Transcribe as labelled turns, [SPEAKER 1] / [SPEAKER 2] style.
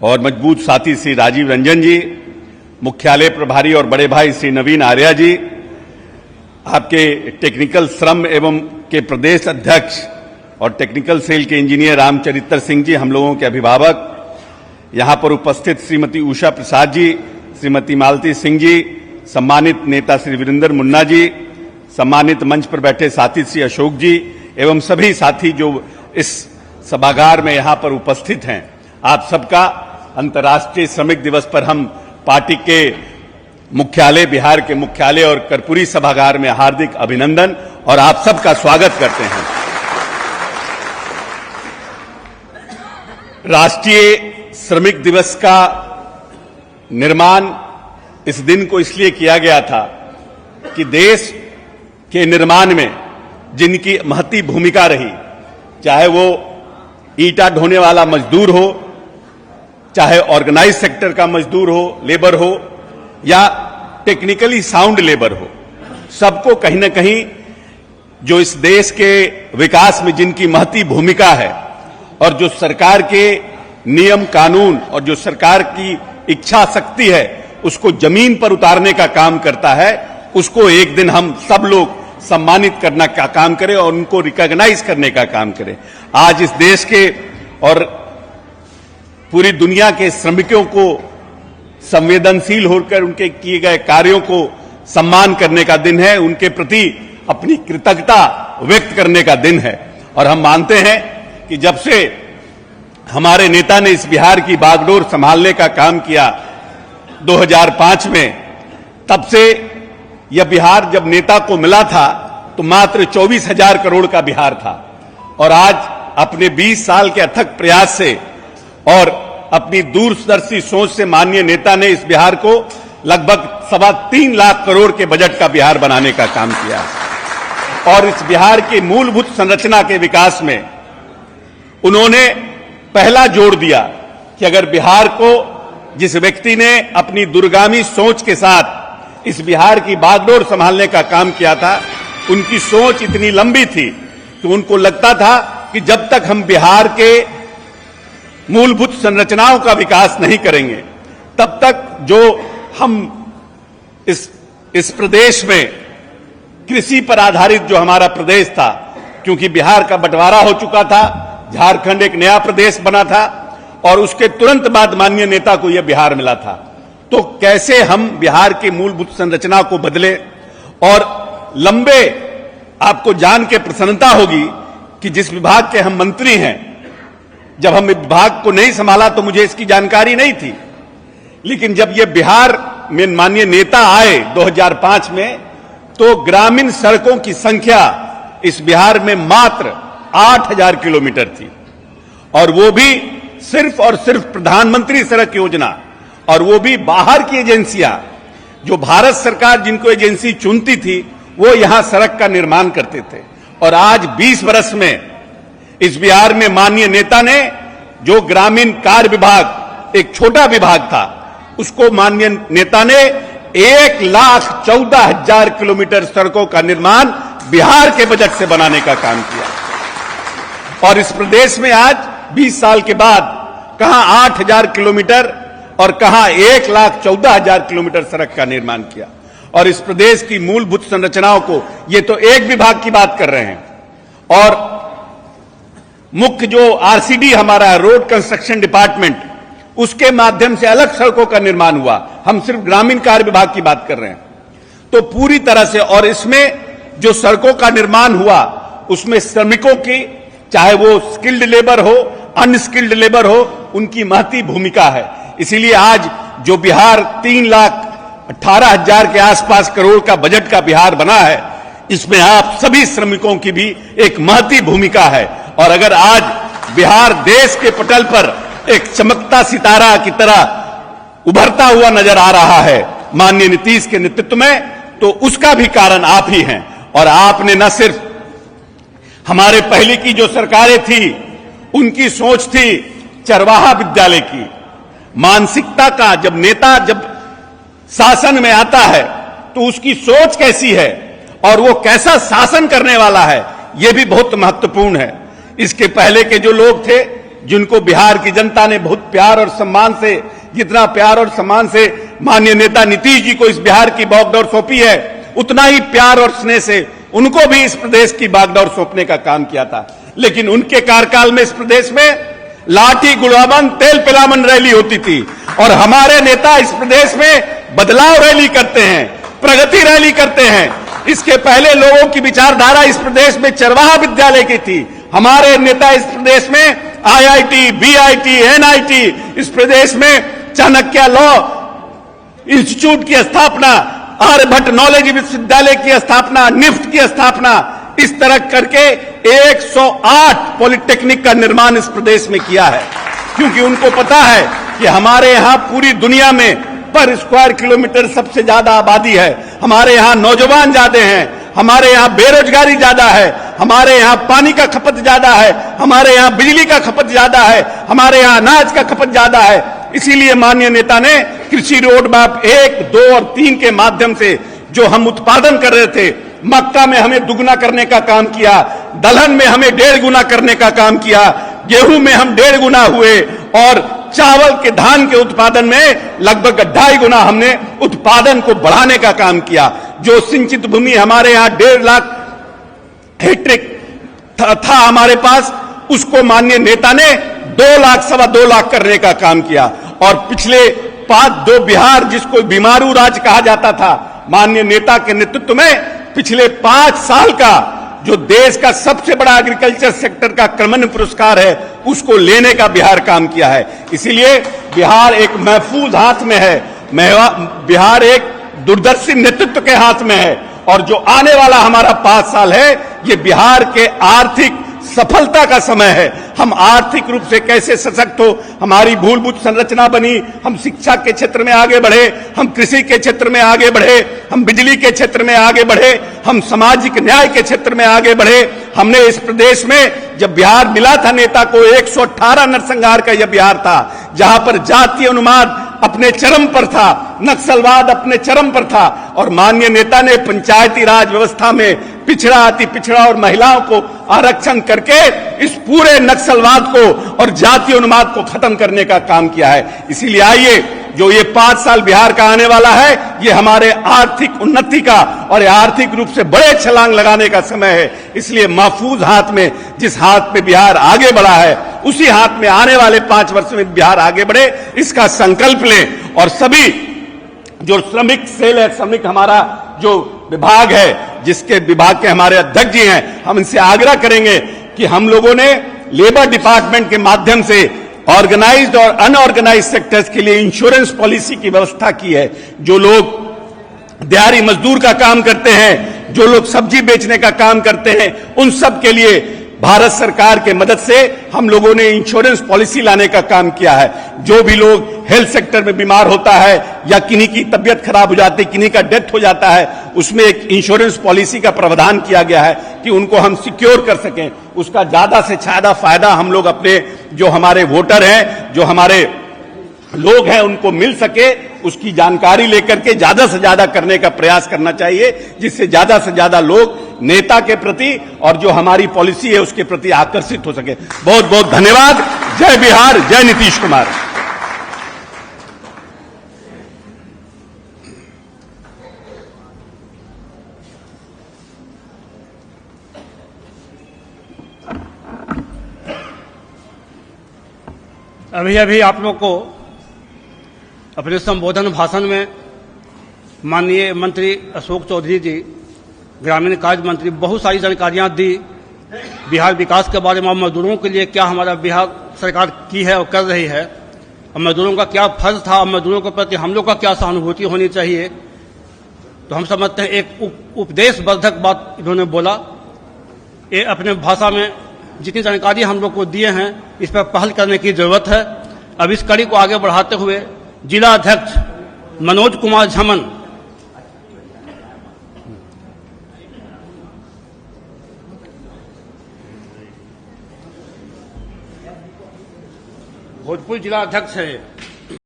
[SPEAKER 1] और मजबूत साथी श्री राजीव रंजन जी, मुख्यालय प्रभारी और बड़े भाई श्री नवीन आर्या जी, आपके टेक्निकल श्रम एवं के प्रदेश अध्यक्ष और टेक्निकल सेल के इंजीनियर रामचरित्र सिंह जी, हम लोगों के अभिभावक, यहां पर उपस्थित श्रीमती उषा प्रसाद जी, श्रीमती मालती सिंह जी, सम्मानित नेता श्री वीरेंद्र मुन्ना जी, सम्मानित मंच पर बैठे साथी श्री अशोक जी एवं सभी साथी जो इस सभागार में यहां पर उपस्थित हैं, आप सबका अंतर्राष्ट्रीय श्रमिक दिवस पर हम पार्टी के मुख्यालय, बिहार के मुख्यालय और कर्पूरी सभागार में हार्दिक अभिनंदन और आप सबका स्वागत करते हैं। राष्ट्रीय श्रमिक दिवस का निर्माण इस दिन को इसलिए किया गया था कि देश के निर्माण में जिनकी महती भूमिका रही, चाहे वो ईंटा ढोने वाला मजदूर हो, चाहे ऑर्गेनाइज सेक्टर का मजदूर हो, लेबर हो, या टेक्निकली साउंड लेबर हो, सबको कहीं ना कहीं जो इस देश के विकास में जिनकी महती भूमिका है और जो सरकार के नियम कानून और जो सरकार की इच्छा शक्ति है उसको जमीन पर उतारने का काम करता है, उसको एक दिन हम सब लोग सम्मानित करने का काम करें और उनको रिकॉग्नाइज करने का काम करें। आज इस देश के और पूरी दुनिया के श्रमिकों को संवेदनशील होकर उनके किए गए कार्यों को सम्मान करने का दिन है, उनके प्रति अपनी कृतज्ञता व्यक्त करने का दिन है। और हम मानते हैं कि जब से हमारे नेता ने इस बिहार की बागडोर संभालने का काम किया 2005 में, तब से यह बिहार जब नेता को मिला था तो मात्र 24,000 करोड़ का बिहार था और आज अपने 20 साल के अथक प्रयास से और अपनी दूरदर्शी सोच से माननीय नेता ने इस बिहार को लगभग 3.25 लाख करोड़ के बजट का बिहार बनाने का काम किया और इस बिहार की मूलभूत संरचना के विकास में उन्होंने पहला जोर दिया कि अगर बिहार को जिस व्यक्ति ने अपनी दूरगामी सोच के साथ इस बिहार की बागडोर संभालने का काम किया था, उनकी सोच इतनी लंबी थी कि उनको लगता था कि जब तक हम बिहार के मूलभूत संरचनाओं का विकास नहीं करेंगे तब तक जो हम इस प्रदेश में कृषि पर आधारित जो हमारा प्रदेश था, क्योंकि बिहार का बंटवारा हो चुका था, झारखंड एक नया प्रदेश बना था और उसके तुरंत बाद माननीय नेता को यह बिहार मिला था, तो कैसे हम बिहार की मूलभूत संरचना को बदले। और लंबे, आपको जान के प्रसन्नता होगी कि जिस विभाग के हम मंत्री हैं, जब हम विभाग को नहीं संभाला तो मुझे इसकी जानकारी नहीं थी, लेकिन जब ये बिहार में माननीय नेता आए 2005 में, तो ग्रामीण सड़कों की संख्या इस बिहार में मात्र 8,000 किलोमीटर थी और वो भी सिर्फ और सिर्फ प्रधानमंत्री सड़क योजना, और वो भी बाहर की एजेंसियां, जो भारत सरकार जिनको एजेंसी चुनती थी, वो यहां सड़क का निर्माण करते थे। और आज 20 वर्ष में इस बिहार में माननीय नेता ने जो ग्रामीण कार्य विभाग, एक छोटा विभाग था, उसको माननीय नेता ने 1,14,000 किलोमीटर सड़कों का निर्माण बिहार के बजट से बनाने का काम किया। और इस प्रदेश में आज 20 साल के बाद कहां 8,000 किलोमीटर और कहां 1,14,000 किलोमीटर सड़क का निर्माण किया। और इस प्रदेश की मूलभूत संरचनाओं को, ये तो एक विभाग की बात कर रहे हैं, और मुख्य जो आरसीडी हमारा है, रोड कंस्ट्रक्शन डिपार्टमेंट, उसके माध्यम से अलग सड़कों का निर्माण हुआ। हम सिर्फ ग्रामीण कार्य विभाग की बात कर रहे हैं। तो पूरी तरह से, और इसमें जो सड़कों का निर्माण हुआ उसमें श्रमिकों की, चाहे वो स्किल्ड लेबर हो, अनस्किल्ड लेबर हो, उनकी महती भूमिका है। इसीलिए आज जो बिहार 3,18,000 के आसपास करोड़ का बजट का बिहार बना है, इसमें आप सभी श्रमिकों की भी एक महती भूमिका है। और अगर आज बिहार देश के पटल पर एक चमकता सितारा की तरह उभरता हुआ नजर आ रहा है माननीय नीतीश के नेतृत्व में, तो उसका भी कारण आप ही हैं। और आपने न सिर्फ हमारे पहले की जो सरकारें थी उनकी सोच थी चरवाहा विद्यालय की मानसिकता का, जब नेता जब शासन में आता है तो उसकी सोच कैसी है और वो कैसा शासन करने वाला है, ये भी बहुत महत्वपूर्ण है। इसके पहले के जो लोग थे जिनको बिहार की जनता ने बहुत प्यार और सम्मान से, जितना प्यार और सम्मान से माननीय नेता नीतीश जी को इस बिहार की बागडोर सौंपी है, उतना ही प्यार और स्नेह से उनको भी इस प्रदेश की बागडोर सौंपने का काम किया था। लेकिन उनके कार्यकाल में इस प्रदेश में लाठी गुड़ावन तेल पिलावन रैली होती थी और हमारे नेता इस प्रदेश में बदलाव रैली करते हैं, प्रगति रैली करते हैं। इसके पहले लोगों की विचारधारा इस प्रदेश में चरवाहा विद्यालय की थी। हमारे नेता इस प्रदेश में आईआईटी, बीआईटी, एनआईटी, इस प्रदेश में चाणक्य लॉ इंस्टीट्यूट की स्थापना, आर्यभट्ट नॉलेज विश्वविद्यालय की स्थापना, निफ्ट की स्थापना, इस तरह करके 108 पॉलिटेक्निक का निर्माण इस प्रदेश में किया है। क्योंकि उनको पता है कि हमारे यहां पूरी दुनिया में पर स्क्वायर किलोमीटर सबसे ज्यादा आबादी है, हमारे यहां नौजवान ज्यादा हैं, हमारे यहां बेरोजगारी ज्यादा है, हमारे यहां पानी का खपत ज्यादा है, हमारे यहां बिजली का खपत ज्यादा है, हमारे यहां अनाज का खपत ज्यादा है। इसीलिए माननीय नेता ने कृषि रोड मैप 1, 2 और 3 के माध्यम से जो हम उत्पादन कर रहे थे, मक्का में हमें दुगुना करने का काम किया, दलहन में हमें 1.5 गुना करने का काम किया, गेहूं में हम 1.5 गुना हुए और चावल के धान के उत्पादन में लगभग 2.5 गुना हमने उत्पादन को बढ़ाने का काम किया। जो सिंचित भूमि हमारे यहां 1.5 लाख हेक्टेयर था हमारे पास, उसको माननीय नेता ने 2 लाख, 2.25 लाख करने का काम किया। और पिछले 5 बिहार, जिसको बीमारू राज्य कहा जाता था, माननीय नेता के नेतृत्व में पिछले 5 साल का जो देश का सबसे बड़ा एग्रीकल्चर सेक्टर का क्रमण्य पुरस्कार है, उसको लेने का बिहार काम किया है। इसीलिए बिहार एक महफूज हाथ में है, बिहार एक दूरदर्शी नेतृत्व के हाथ में है। और जो आने वाला हमारा 5 साल है, ये बिहार के आर्थिक सफलता का समय है। हम आर्थिक रूप से कैसे सशक्त हो, हमारी मूलभूत संरचना बनी, हम शिक्षा के क्षेत्र में आगे बढ़े, हम कृषि के क्षेत्र में आगे बढ़े, हम बिजली के क्षेत्र में आगे बढ़े, हम सामाजिक न्याय के क्षेत्र में आगे बढ़े। हमने इस प्रदेश में जब बिहार मिला था नेता को, 118 नरसंहार का यह बिहार था, जहां पर जातीय उन्माद अपने चरम पर था, नक्सलवाद अपने चरम पर था। और माननीय नेता ने पंचायती राज व्यवस्था में पिछड़ा, अति पिछड़ा और महिलाओं को आरक्षण करके इस पूरे नक्सलवाद को और जातीय उन्माद को खत्म करने का काम किया है। इसीलिए आइए, जो ये 5 साल बिहार का आने वाला है, ये हमारे आर्थिक उन्नति का और आर्थिक रूप से बड़े छलांग लगाने का समय है। इसलिए महफूज हाथ में, जिस हाथ में बिहार आगे बढ़ा है, उसी हाथ में आने वाले 5 वर्ष में बिहार आगे बढ़े, इसका संकल्प लें। और सभी जो श्रमिक सेल है, श्रमिक हमारा जो विभाग है, जिसके विभाग के हमारे अध्यक्ष जी हैं, हम इनसे आग्रह करेंगे कि हम लोगों ने लेबर डिपार्टमेंट के माध्यम से ऑर्गेनाइज्ड और अनऑर्गेनाइज्ड सेक्टर्स के लिए इंश्योरेंस पॉलिसी की व्यवस्था की है। जो लोग दिहाड़ी मजदूर का काम करते हैं, जो लोग सब्जी बेचने का काम करते हैं, उन सब के लिए भारत सरकार के मदद से हम लोगों ने इंश्योरेंस पॉलिसी लाने का काम किया है। जो भी लोग हेल्थ सेक्टर में बीमार होता है या किन्हीं की तबीयत खराब हो जाती है, किन्हीं का डेथ हो जाता है, उसमें एक इंश्योरेंस पॉलिसी का प्रावधान किया गया है कि उनको हम सिक्योर कर सकें। उसका ज्यादा से ज्यादा फायदा हम लोग अपने जो हमारे वोटर हैं, जो हमारे लोग हैं, उनको मिल सके, उसकी जानकारी लेकर के ज्यादा से ज्यादा करने का प्रयास करना चाहिए, जिससे ज्यादा से ज्यादा लोग नेता के प्रति और जो हमारी पॉलिसी है उसके प्रति आकर्षित हो सके। बहुत बहुत धन्यवाद। जय बिहार, जय नीतीश कुमार।
[SPEAKER 2] अभी अभी आप लोग को अपने संबोधन भाषण में माननीय मंत्री अशोक चौधरी जी, ग्रामीण कार्य मंत्री, बहुत सारी जानकारियां दी बिहार विकास के बारे में, मजदूरों के लिए क्या हमारा बिहार सरकार की है और कर रही है, और मजदूरों का क्या फर्ज था, और मजदूरों के प्रति हम लोग का क्या सहानुभूति होनी चाहिए। तो हम समझते हैं एक उपदेशवर्धक बात इन्होंने बोला। ये अपने भाषा में जितनी जानकारी हम लोग को दिए हैं, इस पर पहल करने की जरूरत है। अब इस कड़ी को आगे बढ़ाते हुए जिला अध्यक्ष मनोज कुमार झमन भोजपुर जिला अध्यक्ष है।